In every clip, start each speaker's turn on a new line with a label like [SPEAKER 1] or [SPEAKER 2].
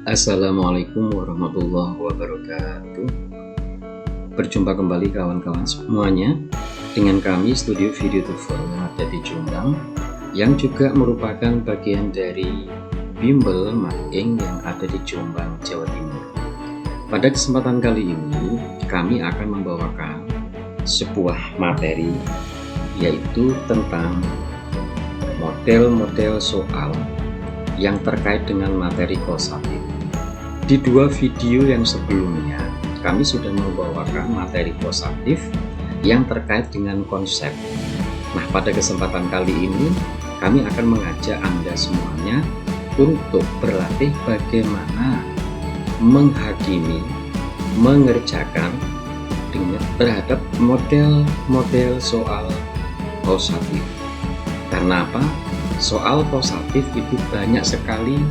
[SPEAKER 1] Assalamualaikum warahmatullahi wabarakatuh. Berjumpa kembali kawan-kawan semuanya dengan kami Studio Video Tutor yang ada di Jombang, yang juga merupakan bagian dari Bimbel Making yang ada di Jombang, Jawa Timur. Pada kesempatan kali ini kami akan membawakan sebuah materi, yaitu tentang model-model soal yang terkait dengan materi kosatif. Di dua video yang sebelumnya, kami sudah membawakan materi kosatif yang terkait dengan konsep. Nah, pada kesempatan kali ini, kami akan mengajak Anda semuanya untuk berlatih bagaimana menghakimi, mengerjakan terhadap model-model soal kosatif. Karena apa? Soal kosatif itu banyak sekali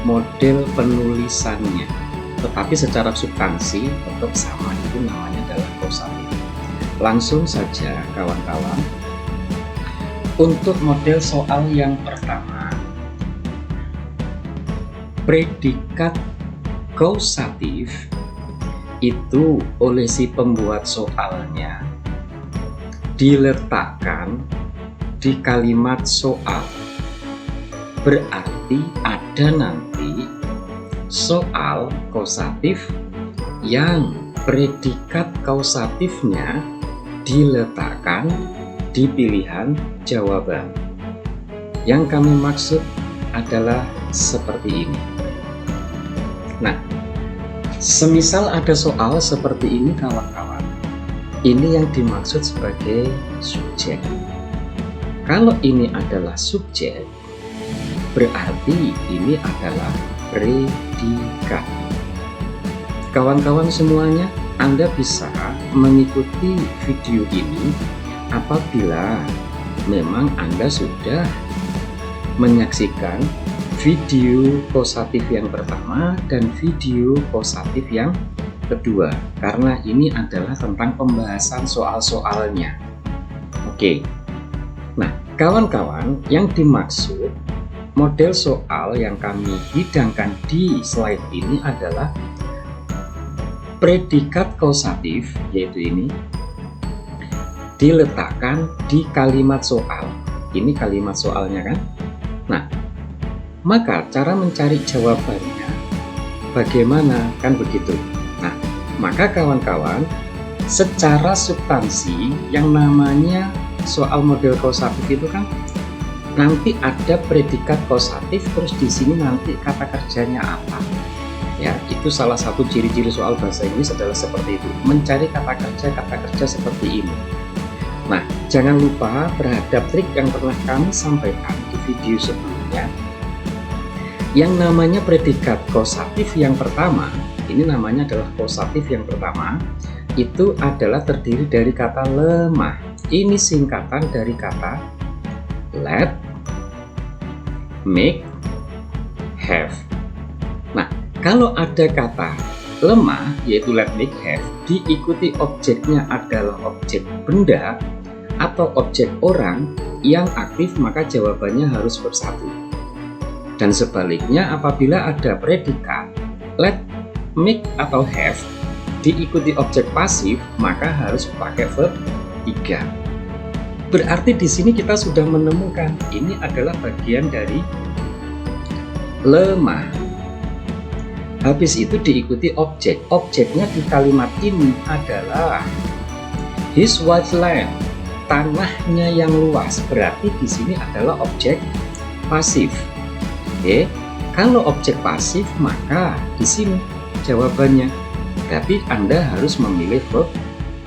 [SPEAKER 1] model penulisannya, tetapi secara substansi tetap sama, itu namanya adalah kosatif. Langsung saja kawan-kawan, untuk model soal yang pertama, predikat kausatif itu oleh si pembuat soalnya diletakkan di kalimat soal. Berarti ada nanti soal kausatif yang predikat kausatifnya diletakkan di pilihan jawaban. Yang kami maksud adalah seperti ini. Nah, semisal ada soal seperti ini kawan-kawan, ini yang dimaksud sebagai subjek. Kalau ini adalah subjek, berarti ini adalah predikat. Kawan-kawan semuanya, Anda bisa mengikuti video ini apabila memang Anda sudah menyaksikan video kosatif yang pertama dan video kosatif yang kedua, karena ini adalah tentang pembahasan soal-soalnya. Oke. Nah, kawan-kawan, yang dimaksud model soal yang kami hidangkan di slide ini adalah predikat kausatif, yaitu ini diletakkan di kalimat soal. Ini kalimat soalnya kan? Nah, maka cara mencari jawabannya bagaimana, kan begitu. Nah, maka kawan-kawan, secara substansi yang namanya soal model kausatif itu kan nanti ada predikat kausatif, terus di sini nanti kata kerjanya apa. Ya, itu salah satu ciri-ciri soal bahasa Inggris adalah seperti itu, mencari kata kerja seperti ini. Nah, jangan lupa terhadap trik yang pernah kami sampaikan di video sebelumnya. Yang namanya predikat kausatif yang pertama, ini namanya adalah kausatif yang pertama, itu adalah terdiri dari kata lemah. Ini singkatan dari kata let, make, have. Nah, kalau ada kata lemah, yaitu let, make, have, diikuti objeknya adalah objek benda atau objek orang yang aktif, maka jawabannya harus bersatu. Dan sebaliknya, apabila ada predikat let, make, atau have diikuti objek pasif, maka harus pakai verb 3. Berarti di sini kita sudah menemukan ini adalah bagian dari lemah. Habis itu diikuti objek. Objeknya di kalimat ini adalah his wide land, tanahnya yang luas. Berarti di sini adalah objek pasif. Oke, kalau objek pasif maka di sini jawabannya. Tapi Anda harus memilih verb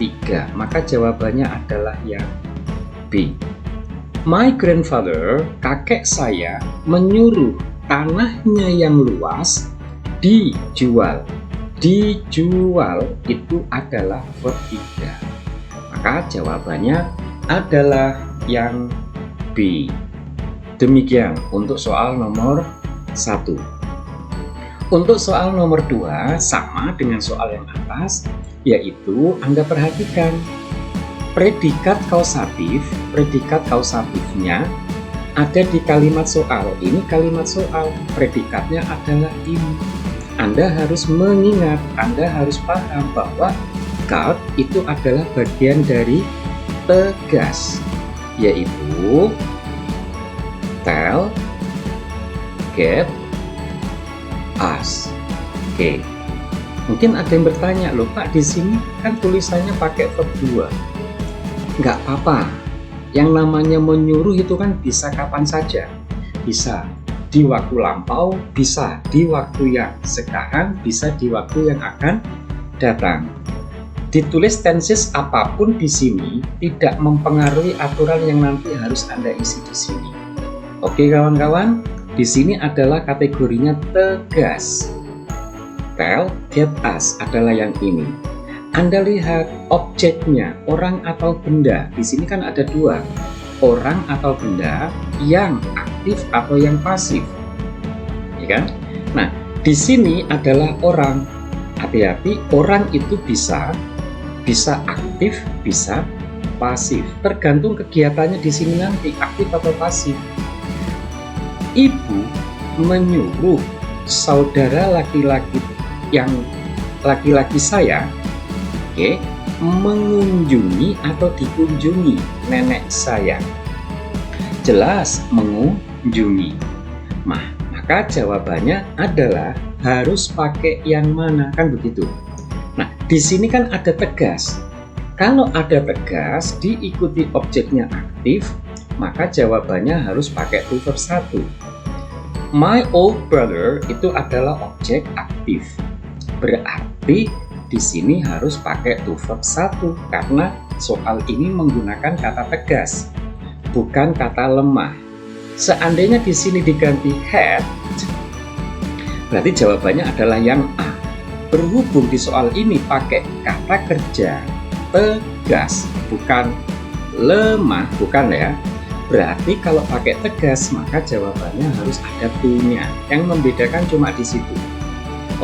[SPEAKER 1] 3. Maka jawabannya adalah yang B. My grandfather, kakek saya, menyuruh tanahnya yang luas dijual. Dijual itu adalah verb 3. Maka jawabannya adalah yang B. Demikian untuk soal nomor 1. Untuk soal nomor 2 sama dengan soal yang atas, yaitu Anda perhatikan predikat kausatifnya ada di kalimat soal. Ini kalimat soal, predikatnya adalah ini. Anda harus mengingat, Anda harus paham bahwa guard itu adalah bagian dari tegas, yaitu tell, get, ask. Oke. Mungkin ada yang bertanya, loh Pak, di sini kan tulisannya pakai verb 2. Nggak apa-apa. Yang namanya menyuruh itu kan bisa kapan saja. Bisa di waktu lampau, bisa di waktu yang sekarang, bisa di waktu yang akan datang. Ditulis tenses apapun di sini tidak mempengaruhi aturan yang nanti harus Anda isi di sini. Oke kawan-kawan, di sini adalah kategorinya tegas. Tell, get, ask adalah yang ini. Anda lihat objeknya, orang atau benda. Di sini kan ada dua, orang atau benda yang aktif atau yang pasif, ya kan? Nah, di sini adalah orang. Hati-hati, orang itu bisa aktif, bisa pasif. Tergantung kegiatannya di sini nanti aktif atau pasif. Ibu menyuruh saudara laki-laki yang laki-laki saya, oke, mengunjungi atau dikunjungi nenek saya. Jelas mengunjungi. Maka jawabannya adalah harus pakai yang mana, kan begitu. Nah, di sini kan ada tegas. Kalau ada tegas diikuti objeknya aktif, maka jawabannya harus pakai to verb 1. My old brother itu adalah objek aktif. Berarti di sini harus pakai to verb 1 karena soal ini menggunakan kata tegas, bukan kata lemah. Seandainya di sini diganti had, berarti jawabannya adalah yang A. Berhubung di soal ini pakai kata kerja tegas, bukan lemah, bukan ya. Berarti kalau pakai tegas maka jawabannya harus ada to-nya. Yang membedakan cuma di situ.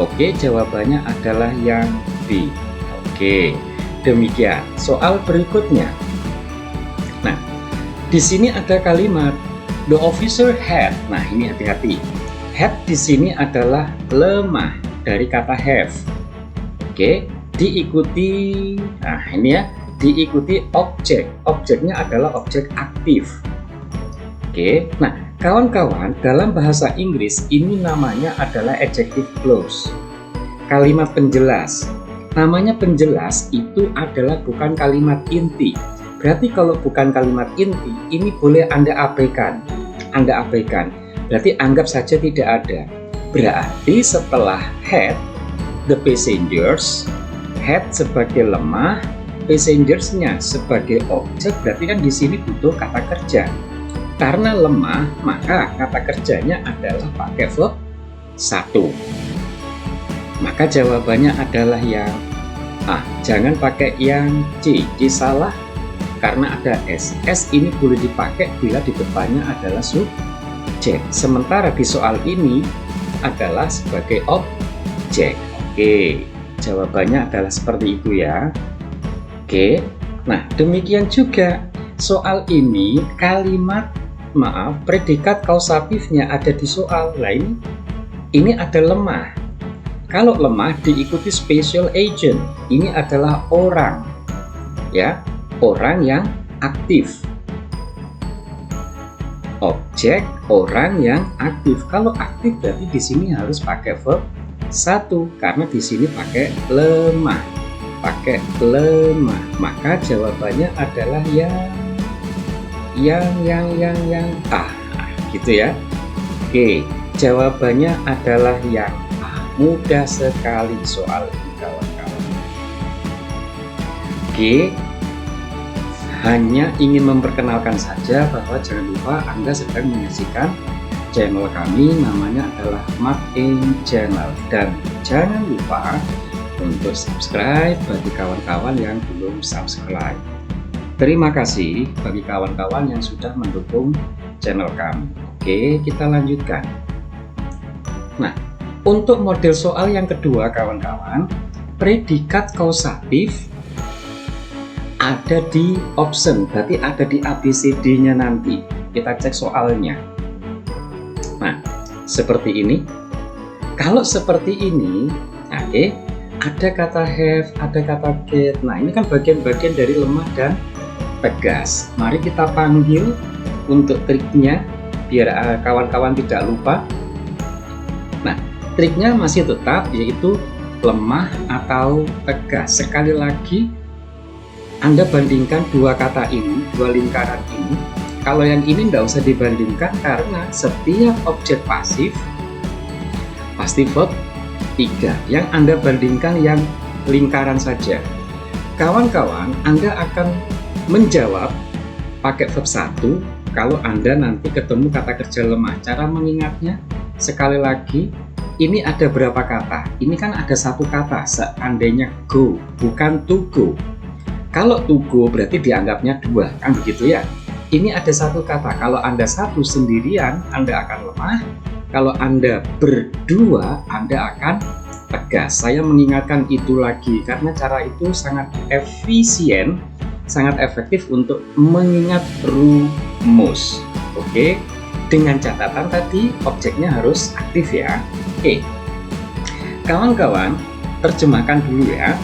[SPEAKER 1] Oke, jawabannya adalah yang B. Oke, demikian soal berikutnya. Nah, di sini ada kalimat the officer had. Nah, ini hati-hati. Had di sini adalah lemah dari kata have. Oke, diikuti. Nah, ini ya, diikuti objek. Objeknya adalah objek aktif. Oke, nah kawan-kawan, dalam bahasa Inggris ini namanya adalah adjective clause. Kalimat penjelas. Namanya penjelas itu adalah bukan kalimat inti. Berarti kalau bukan kalimat inti, ini boleh Anda abaikan. Anda abaikan. Berarti anggap saja tidak ada. Berarti setelah had, the passengers, had sebagai lemah, passengers-nya sebagai objek, berarti kan di sini butuh kata kerja. Karena lemah, maka kata kerjanya adalah pakai verb 1. Maka jawabannya adalah yang A. Jangan pakai yang C. C salah karena ada S. S ini boleh dipakai bila di depannya adalah subjek. Sementara di soal ini adalah sebagai objek. Oke, jawabannya adalah seperti itu ya. Oke, nah demikian juga soal ini predikat kausatifnya ada di soal lain. Ini ada lemah. Kalau lemah diikuti special agent, ini adalah orang, ya, orang yang aktif. Objek orang yang aktif. Kalau aktif berarti di sini harus pakai verb 1 karena di sini pakai lemah, Maka jawabannya adalah yang A, gitu ya. Oke, jawabannya adalah yang A. Mudah sekali soal ini kawan-kawan. Oke, hanya ingin memperkenalkan saja bahwa jangan lupa Anda sedang menyaksikan channel kami, namanya adalah Martin Channel, dan jangan lupa untuk subscribe bagi kawan-kawan yang belum subscribe. Terima kasih bagi kawan-kawan yang sudah mendukung channel kami. Oke, kita lanjutkan. Nah, untuk model soal yang kedua kawan-kawan, predikat kausatif ada di option, berarti ada di ABCD-nya nanti. Kita cek soalnya. Nah, seperti ini. Kalau seperti ini, oke, ada kata have, ada kata get. Nah, ini kan bagian-bagian dari lemah dan tegas. Mari kita panggil untuk triknya biar kawan-kawan tidak lupa. Nah, triknya masih tetap yaitu lemah atau tegas. Sekali lagi Anda bandingkan dua kata ini, dua lingkaran ini. Kalau yang ini tidak usah dibandingkan karena setiap objek pasif pasti verb 3. Yang Anda bandingkan yang lingkaran saja. Kawan-kawan, Anda akan menjawab pakai verb 1 kalau Anda nanti ketemu kata kerja lemah. Cara mengingatnya, sekali lagi, ini ada berapa kata? Ini kan ada satu kata, seandainya go, bukan to go. Kalau to go berarti dianggapnya 2, kan begitu ya? Ini ada satu kata, kalau Anda satu sendirian, Anda akan lemah. Kalau Anda berdua, Anda akan tegas. Saya mengingatkan itu lagi karena cara itu sangat efisien, sangat efektif untuk mengingat rumus. Oke, dengan catatan tadi objeknya harus aktif ya. Oke, kawan-kawan, terjemahkan dulu ya.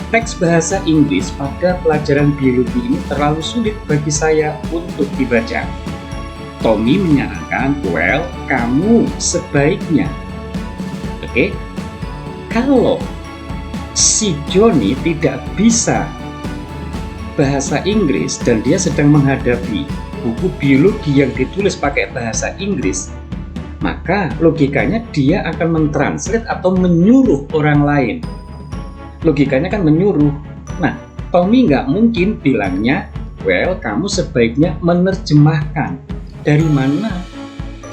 [SPEAKER 1] Teks bahasa Inggris pada pelajaran biologi ini terlalu sulit bagi saya untuk dibaca. Tommy menyarankan, well, kamu sebaiknya. Oke, kalau si Johnny tidak bisa bahasa Inggris dan dia sedang menghadapi buku biologi yang ditulis pakai bahasa Inggris, maka logikanya dia akan mentranslate atau menyuruh orang lain. Logikanya kan menyuruh. Nah, Tommy nggak mungkin bilangnya, well, kamu sebaiknya menerjemahkan. Dari mana?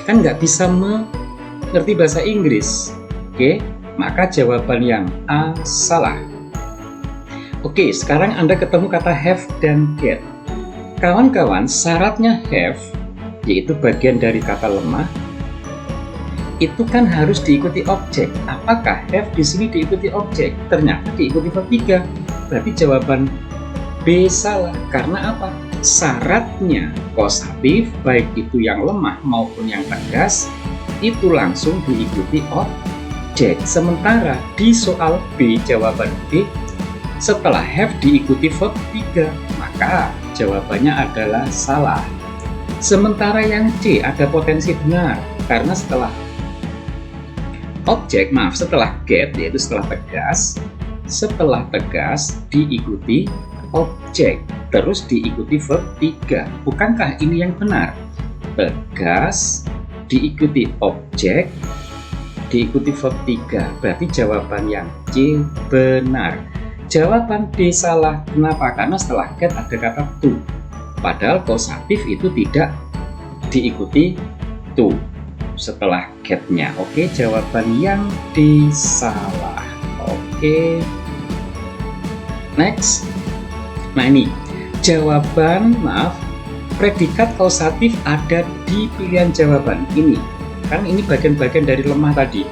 [SPEAKER 1] Kan nggak bisa mengerti bahasa Inggris. Oke, maka jawaban yang A salah. Oke, sekarang Anda ketemu kata have dan get. Kawan-kawan, syaratnya have, yaitu bagian dari kata lemah, itu kan harus diikuti objek. Apakah have di sini diikuti objek? Ternyata diikuti verb 3. Berarti jawaban B salah. Karena apa? Syaratnya kosatif, baik itu yang lemah maupun yang tegas, itu langsung diikuti objek. Sementara di soal B, jawaban B, setelah have diikuti verb 3, maka jawabannya adalah salah. Sementara yang C ada potensi benar, karena setelah objek, setelah get, yaitu setelah tegas diikuti objek, terus diikuti verb 3. Bukankah ini yang benar? Tegas diikuti objek diikuti verb 3. Berarti jawaban yang C benar. Jawaban D salah. Kenapa? Karena setelah get ada kata to. Padahal kosatif itu tidak diikuti to setelah get-nya. Oke, jawaban yang D salah. Oke. Next. Nah, ini jawaban, predikat kausatif ada di pilihan jawaban ini. Kan ini bagian-bagian dari lemah tadi.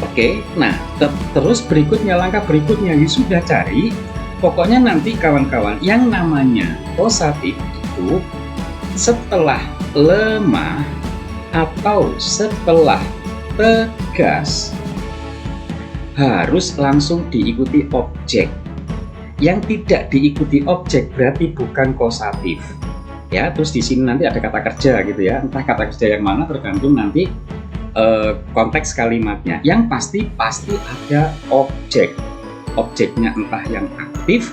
[SPEAKER 1] Oke, nah terus berikutnya, langkah berikutnya sudah cari. Pokoknya nanti kawan-kawan, yang namanya kausatif itu setelah lemah atau setelah tegas harus langsung diikuti objek. Yang tidak diikuti objek berarti bukan kausatif. Ya, terus di sini nanti ada kata kerja gitu ya. Entah kata kerja yang mana tergantung nanti konteks kalimatnya. Yang pasti ada objek. Objeknya entah yang aktif,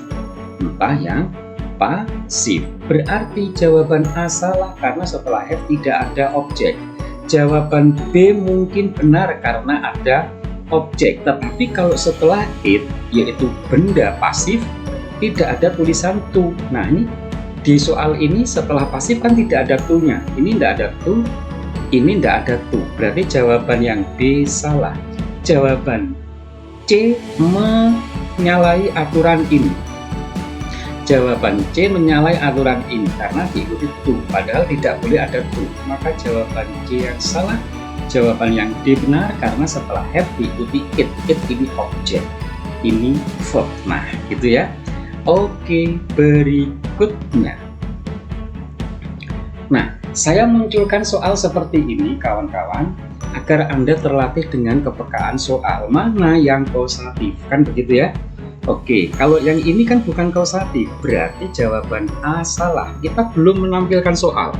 [SPEAKER 1] entah yang pasif. Berarti jawaban A salah karena setelah have tidak ada objek. Jawaban B mungkin benar karena ada objek. Tetapi kalau setelah it, yaitu benda pasif, tidak ada tulisan to. Nah, ini di soal ini setelah pasif kan tidak ada to-nya. Ini tidak ada to, ini tidak ada to. Berarti jawaban yang B salah. Jawaban C menyalahi aturan ini. Jawaban C menyalahi aturan ini karena diikuti to, padahal tidak boleh ada to. Maka jawaban C yang salah. Jawaban yang D benar karena setelah have diikuti it. It ini objek, ini verb. Nah, gitu ya. Oke, berikutnya. Nah, saya munculkan soal seperti ini, kawan-kawan. agar Anda terlatih dengan kepekaan soal mana yang kausatif, kan begitu ya. Oke, kalau yang ini kan bukan kausatif, berarti jawaban A salah. Kita belum menampilkan soal.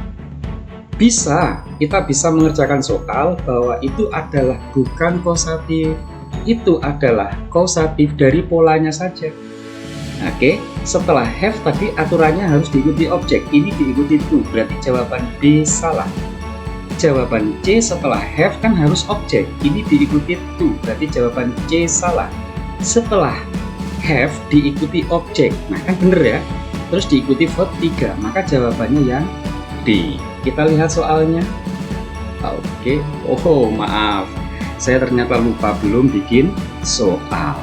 [SPEAKER 1] Kita bisa mengerjakan soal bahwa itu adalah bukan kausatif, itu adalah kausatif dari polanya saja. Oke, setelah have tadi aturannya harus diikuti objek, ini diikuti to, berarti jawaban B salah. Jawaban C setelah have kan harus objek, ini diikuti to, berarti jawaban C salah. Setelah have diikuti objek, nah kan bener ya, terus diikuti verb 3, maka jawabannya yang D. Kita lihat soalnya. Oke, oh maaf, saya ternyata lupa belum bikin soal.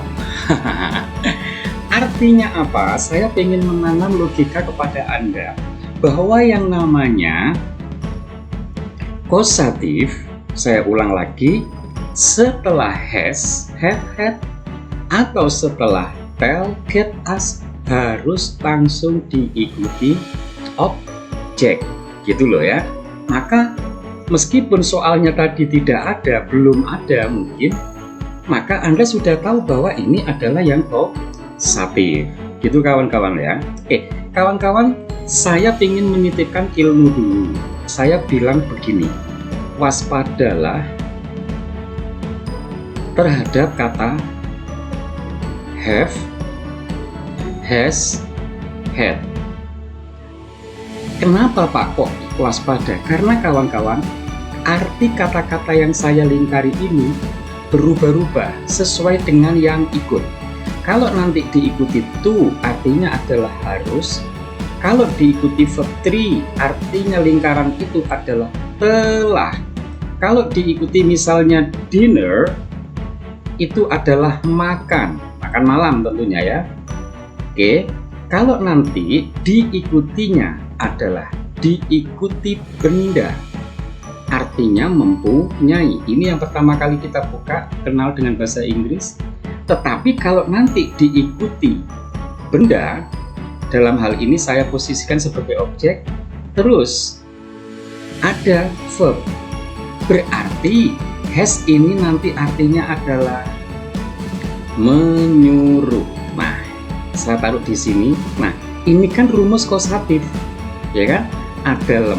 [SPEAKER 1] Artinya apa? Saya ingin menanam logika kepada Anda bahwa yang namanya kausatif, saya ulang lagi, setelah has, have, had, atau setelah tell, get, ask, harus langsung diikuti objek, gitu loh ya. Maka meskipun soalnya tadi tidak ada, belum ada mungkin, maka Anda sudah tahu bahwa ini adalah yang kausatif, gitu kawan-kawan ya. Kawan-kawan, saya ingin menitipkan ilmu dulu. Saya bilang begini, waspadalah terhadap kata have, has, had. Kenapa Pak kok waspada? Karena kawan-kawan, arti kata-kata yang saya lingkari ini berubah-ubah sesuai dengan yang ikut. Kalau nanti diikuti to, artinya adalah harus. Kalau diikuti verb 3, artinya lingkaran itu adalah telah. Kalau diikuti misalnya dinner, itu adalah makan malam tentunya ya. Oke, kalau nanti diikutinya adalah diikuti benda, artinya mempunyai. Ini yang pertama kali kita buka kenal dengan bahasa Inggris. Tetapi kalau nanti diikuti benda, dalam hal ini saya posisikan sebagai objek, terus ada verb, berarti has ini nanti artinya adalah menyuruh. Nah, saya taruh di sini. Nah, ini kan rumus kausatif, ya kan? Ada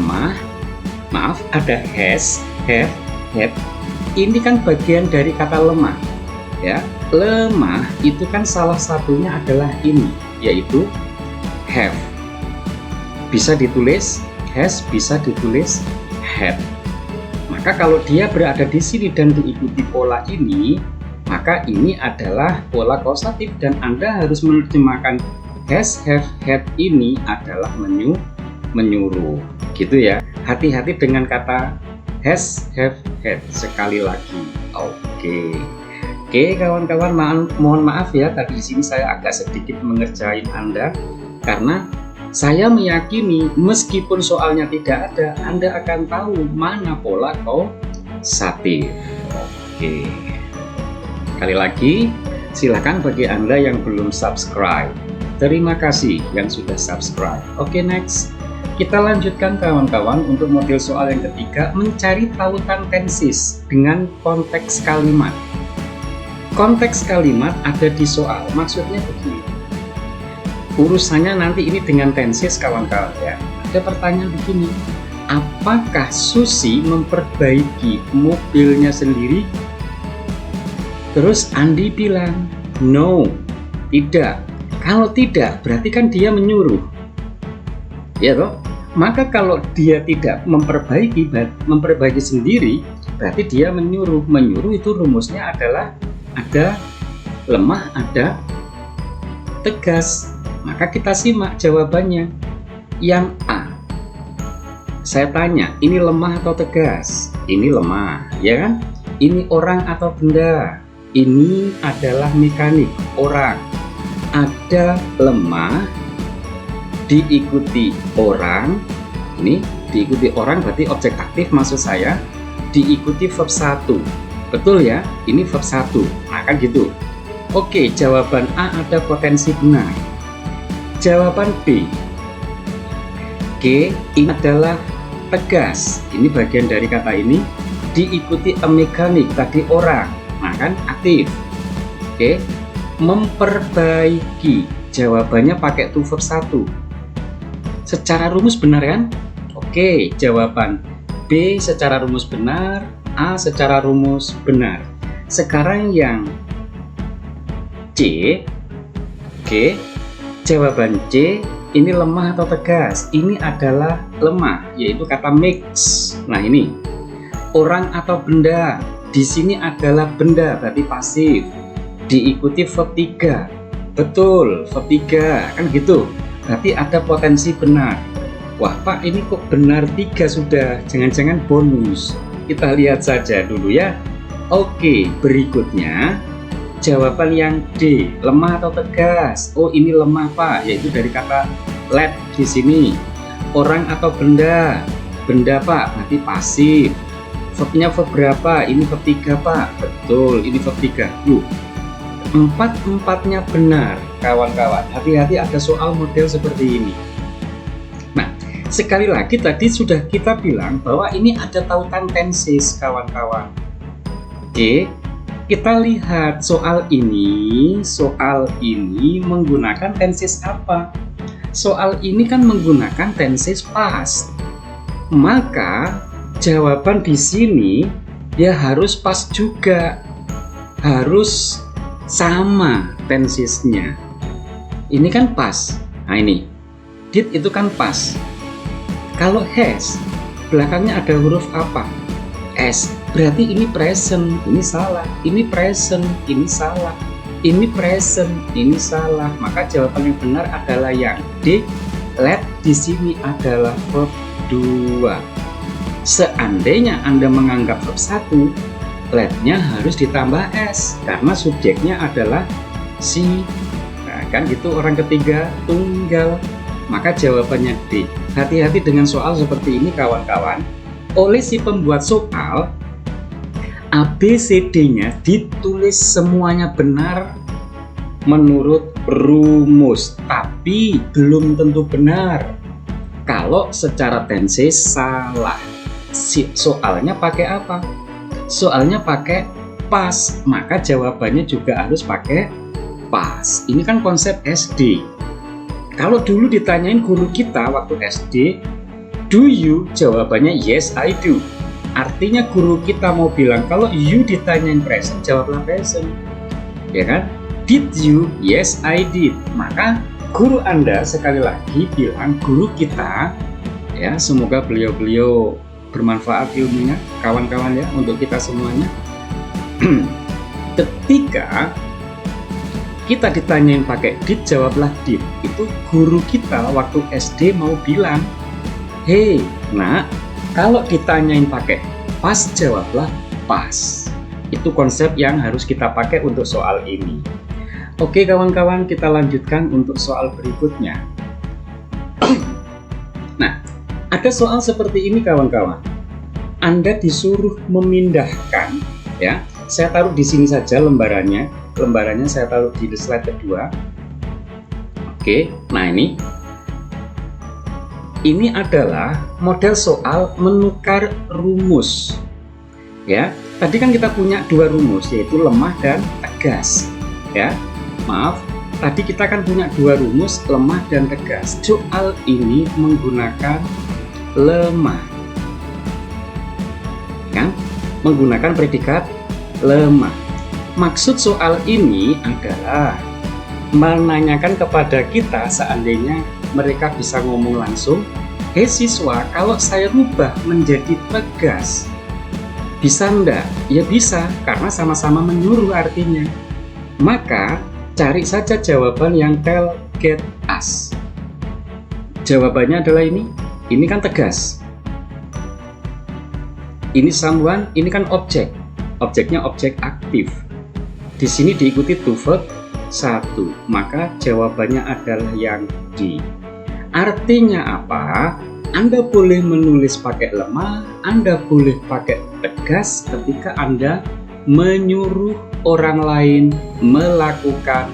[SPEAKER 1] ada has, have, had. Ini kan bagian dari kata lemah, ya. Lemah itu kan salah satunya adalah ini, yaitu have. Bisa ditulis has, bisa ditulis had. Maka kalau dia berada di sini dan diikuti pola ini, maka ini adalah pola kausatif dan Anda harus menerjemahkan has, have, had ini adalah menyuruh, gitu ya. Hati-hati dengan kata has, have, had. Sekali lagi, oke, kawan-kawan, mohon maaf ya, tadi di sini saya agak sedikit mengerjain Anda karena saya meyakini meskipun soalnya tidak ada, Anda akan tahu mana pola kausatif. Oke. Sekali lagi, silakan bagi Anda yang belum subscribe. Terima kasih yang sudah subscribe. Oke, next. Kita lanjutkan kawan-kawan untuk model soal yang ketiga, mencari tautan tenses dengan konteks kalimat. Konteks kalimat ada di soal, maksudnya begini. Urusannya nanti ini dengan tenses kawan-kawan ya. Ada pertanyaan begini, apakah Susi memperbaiki mobilnya sendiri? Terus Andi bilang, no, tidak. Kalau tidak, berarti kan dia menyuruh. Ya toh? Maka kalau dia tidak memperbaiki sendiri, berarti dia menyuruh. Menyuruh itu rumusnya adalah ada lemah, ada tegas. Maka kita simak jawabannya. Yang A. Saya tanya, ini lemah atau tegas? Ini lemah, ya kan? Ini orang atau benda? Ini adalah mekanik, orang. Ada lemah, diikuti orang. Ini diikuti orang berarti objek aktif maksud saya. Diikuti verb 1. Betul ya? Ini verb 1. Nah kan gitu. Oke, jawaban A ada potensi benar. Jawaban B. G ini adalah tegas. Ini bagian dari kata ini. diikuti a mechanic, tadi orang, nah kan aktif. Oke, memperbaiki, jawabannya pakai to verb 1. Secara rumus benar kan? Oke, jawaban B secara rumus benar, A secara rumus benar. Sekarang yang C, oke, jawaban C ini lemah atau tegas? Ini adalah lemah, yaitu kata mix. Nah ini, orang atau benda, di sini adalah benda, berarti pasif. Diikuti verb 3, betul, verb 3, kan gitu. Berarti ada potensi benar. Wah Pak, ini kok benar 3 sudah, jangan-jangan bonus. Kita lihat saja dulu ya. Oke, berikutnya jawaban yang D, lemah atau tegas? Oh, ini lemah Pak, yaitu dari kata let di sini. Orang atau benda? Benda Pak, berarti pasif. Verbnya verb berapa? Ini verb 3 Pak. Betul, ini verb 3. Empat-empatnya benar, kawan-kawan. Hati-hati ada soal model seperti ini. Nah, sekali lagi tadi sudah kita bilang bahwa ini ada tautan tenses, kawan-kawan. Oke, kita lihat soal ini menggunakan tenses apa? Soal ini kan menggunakan tenses past. Maka jawaban di sini ya harus pas juga, harus sama tensesnya. Ini kan pas. Nah ini, did itu kan pas. Kalau has, belakangnya ada huruf apa? S. Berarti ini present, ini salah. Ini present, ini salah. Ini present, ini salah. Maka jawaban yang benar adalah yang D. Let di sini adalah verb 2. Seandainya Anda menganggap verb 1, let-nya harus ditambah S karena subjeknya adalah si. Nah, kan gitu, orang ketiga tunggal. Maka jawabannya D. Hati-hati dengan soal seperti ini kawan-kawan. Oleh si pembuat soal, ABCD-nya ditulis semuanya benar menurut rumus, tapi belum tentu benar kalau secara tenses salah. Soalnya pakai apa? Soalnya pakai pas, maka jawabannya juga harus pakai pas. Ini kan konsep SD. Kalau dulu ditanyain guru kita waktu SD, do you? Jawabannya yes I do. Artinya guru kita mau bilang kalau you ditanyain present, jawablah present, ya kan? Did you? Yes I did. Maka guru Anda sekali lagi bilang guru kita, ya semoga beliau-beliau bermanfaat ilmunya, kawan-kawan ya, untuk kita semuanya. Ketika kita ditanyain pakai did, jawablah did. Itu guru kita waktu SD mau bilang, hey nak, kalau ditanyain pakai pas, jawablah pas. Itu konsep yang harus kita pakai untuk soal ini. Oke kawan-kawan, kita lanjutkan untuk soal berikutnya. Nah, ada soal seperti ini kawan-kawan. Anda disuruh memindahkan, ya. Saya taruh di sini saja lembarannya. Lembarannya saya taruh di slide kedua. Oke, nah ini adalah model soal menukar rumus. Ya, tadi kan kita punya dua rumus, yaitu lemah dan tegas. Ya, maaf. Tadi kita kan punya dua rumus, lemah dan tegas. Soal ini menggunakan lemah, kan? Menggunakan predikat lemah. Maksud soal ini adalah menanyakan kepada kita, seandainya mereka bisa ngomong langsung, hei siswa, kalau saya rubah menjadi tegas, bisa enggak? Ya bisa, karena sama-sama menyuruh artinya. Maka cari saja jawaban yang tell, get, us. Jawabannya adalah ini kan tegas. Ini someone, ini kan objek. Objeknya objek aktif. Di sini diikuti to verb 1, maka jawabannya adalah yang D. Artinya apa? Anda boleh menulis pakai lemah, Anda boleh pakai tegas ketika Anda menyuruh orang lain melakukan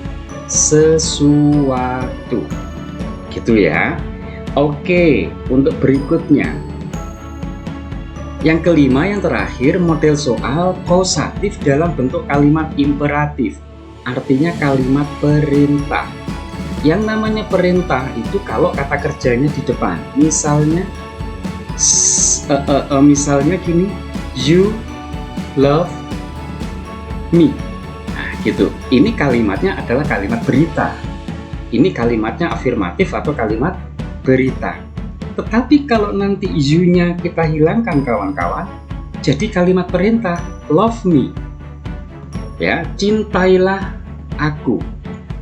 [SPEAKER 1] sesuatu. Gitu ya. Oke, untuk berikutnya. Yang kelima, yang terakhir, model soal kausatif dalam bentuk kalimat imperatif, artinya kalimat perintah. Yang namanya perintah itu kalau kata kerjanya di depan, misalnya misalnya gini, you love me. Nah, gitu. Ini kalimatnya adalah kalimat berita. Ini kalimatnya afirmatif atau kalimat berita. Tetapi kalau nanti you-nya kita hilangkan kawan-kawan, jadi kalimat perintah, love me. Ya, cintailah aku.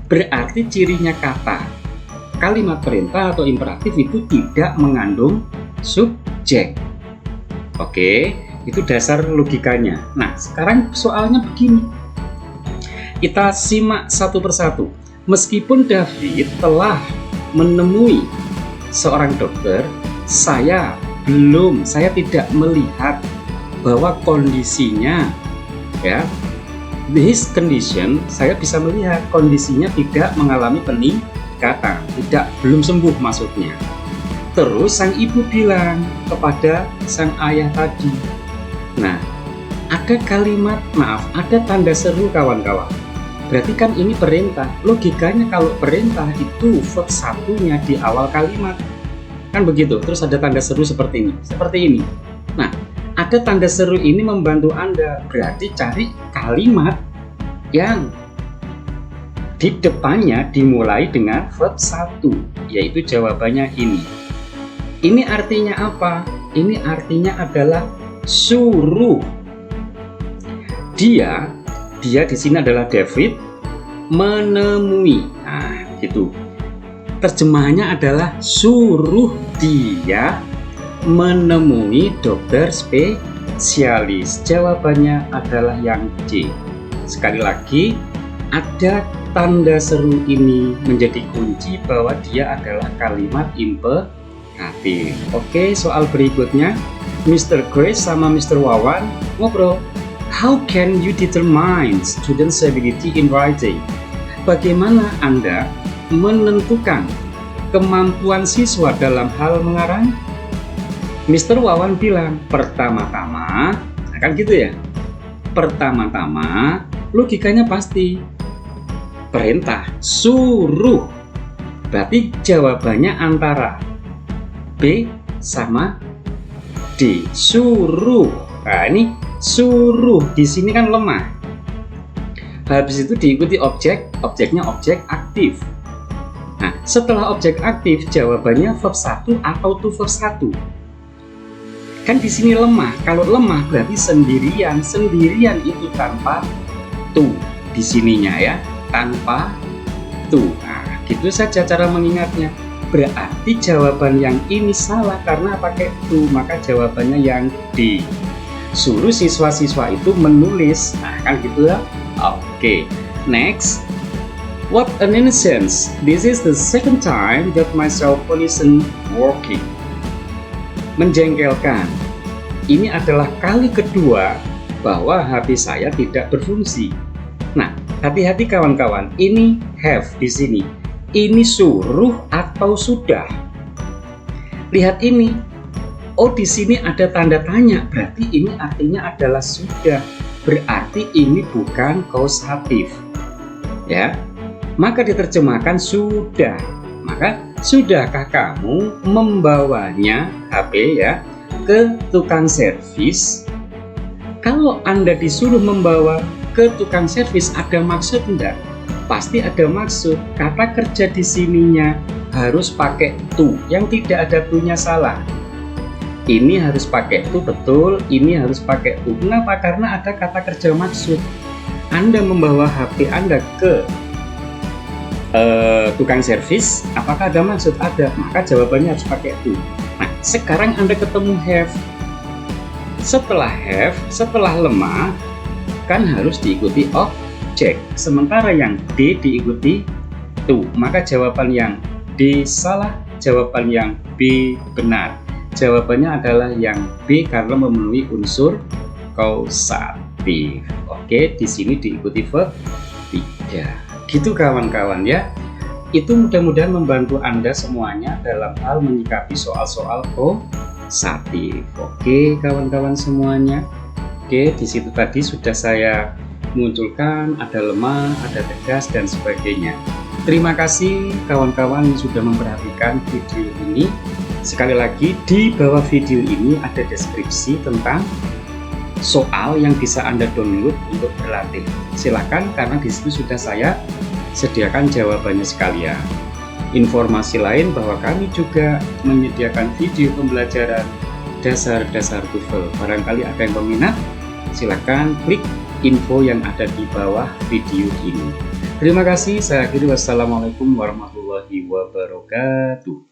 [SPEAKER 1] Berarti cirinya kata kalimat perintah atau imperatif itu tidak mengandung subjek. Oke, itu dasar logikanya. Nah, sekarang soalnya begini. Kita simak satu persatu. Meskipun David telah menemui seorang dokter, saya tidak melihat bahwa kondisinya, ya, his condition, saya bisa melihat kondisinya tidak mengalami peningkatan, belum sembuh maksudnya. Terus sang ibu bilang kepada sang ayah tadi, nah, ada kalimat, ada tanda seru kawan-kawan. Berarti kan ini perintah. Logikanya kalau perintah itu verb satunya di awal kalimat. Kan begitu. Terus ada tanda seru seperti ini. Seperti ini. Nah, ada tanda seru ini membantu Anda. Berarti cari kalimat yang di depannya dimulai dengan verb satu, yaitu jawabannya ini. Ini artinya apa? Ini artinya adalah suruh. Dia di sini adalah David menemui. Nah, gitu. Terjemahannya adalah suruh dia menemui dokter spesialis. Jawabannya adalah yang C. Sekali lagi, ada tanda seru ini menjadi kunci bahwa dia adalah kalimat imperatif. Oke, soal berikutnya, Mr. Grace sama Mr. Wawan ngobrol. How can you determine students' ability in writing? Bagaimana Anda menentukan kemampuan siswa dalam hal mengarang? Mr. Wawan bilang, pertama-tama, kan gitu ya. Pertama-tama, logikanya pasti perintah, suruh. Berarti jawabannya antara B sama D, suruh. Nah, ini suruh di sini kan lemah. Habis itu diikuti objeknya objek aktif. Nah, setelah objek aktif jawabannya verb 1 atau to verb 1. Kan di sini lemah. Kalau lemah berarti sendirian. Sendirian itu tanpa to di sininya ya, tanpa to. Nah, gitu saja cara mengingatnya. Berarti jawaban yang ini salah karena pakai to, maka jawabannya yang D. Suruh siswa-siswa itu menulis. Nah, kan gitu ya. Oke, next. What an innocence. This is the second time that my cell phone isn't working. Menjengkelkan. Ini adalah kali kedua bahwa HP saya tidak berfungsi. Nah, hati-hati kawan-kawan. Ini have di sini. Ini suruh atau sudah? Lihat ini. Oh, di sini ada tanda tanya, berarti ini artinya adalah sudah. Berarti ini bukan kausatif. Ya. Maka diterjemahkan sudah. Maka sudahkah kamu membawanya HP ya ke tukang servis? Kalau Anda disuruh membawa ke tukang servis, ada maksud enggak? Pasti ada maksud. Kata kerja di sininya harus pakai to. Yang tidak ada to-nya salah. Ini harus pakai to, betul. Ini harus pakai to. Kenapa? Karena ada kata kerja maksud. Anda membawa HP Anda ke tukang servis, apakah ada maksud? Ada. Maka jawabannya harus pakai to. Nah, sekarang Anda ketemu have. Setelah have, setelah lemah, kan harus diikuti objek. Sementara yang D diikuti to. Maka jawaban yang D salah, jawaban yang B benar. Jawabannya adalah yang B karena memenuhi unsur kausatif. Oke, di sini diikuti verb 3. Gitu kawan-kawan ya. Itu mudah-mudahan membantu Anda semuanya dalam hal menyikapi soal-soal satir. Oke kawan-kawan semuanya. Oke, di situ tadi sudah saya munculkan ada lemah, ada tegas dan sebagainya. Terima kasih kawan-kawan yang sudah memperhatikan video ini. Sekali lagi di bawah video ini ada deskripsi tentang soal yang bisa Anda download untuk berlatih. Silakan karena di situ sudah saya sediakan jawabannya sekalian. Informasi lain bahwa kami juga menyediakan video pembelajaran dasar-dasar TOEFL. Barangkali ada yang peminat, silakan klik info yang ada di bawah video ini. Terima kasih, saya akhiri. Wassalamualaikum warahmatullahi wabarakatuh.